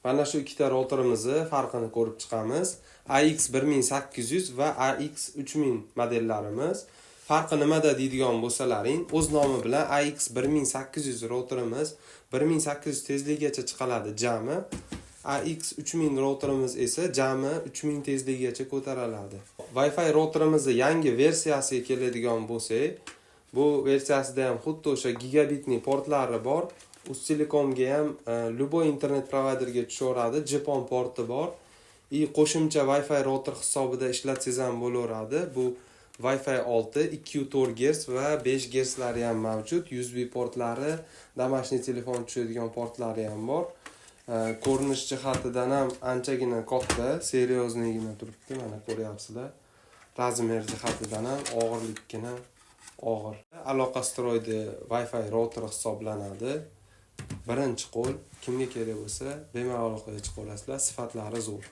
Mana shu ikkita routerimizni farqini ko'rib chiqamiz. AX1800 va AX3000 modellarimiz. Farqi nimada deydigan bo'lsalaring, o'z nomi bilan AX1800 routerimiz 1800 tezlikgacha chiqadi jami. AX3000 routerimiz esa jami 3000 tezlikgacha ko'tariladi. Wi-Fi routerimizni yangi versiyasiga keladigan bo'lsak, bu versiyasida ham xuddi o'sha gigabitning portlari bor. Uztelekomga ham любой internet provayderga tushaveradi, GPON porti bor. Qo'shimcha Wi-Fi router hisobida ishlatsangiz ham bo'laveradi. Bu Wi-Fi 6, 2.4 GHz va 5 GHz lari ham mavjud. USB portlari, домашний telefon tushadigan portlari ham bor. Ko'rinish jihatidan ham anchagina katta, seriyozligina turibdi, mana ko'ryapsizlar. Razmer jihatidan ham og'irlikgina og'ir. Aloqa stroydi Wi-Fi router hisoblanadi. Birinchi qo'l, kimga kerak bo'lsa, bemalol aloqaga chiqa olasizlar, sifatlari zo'r.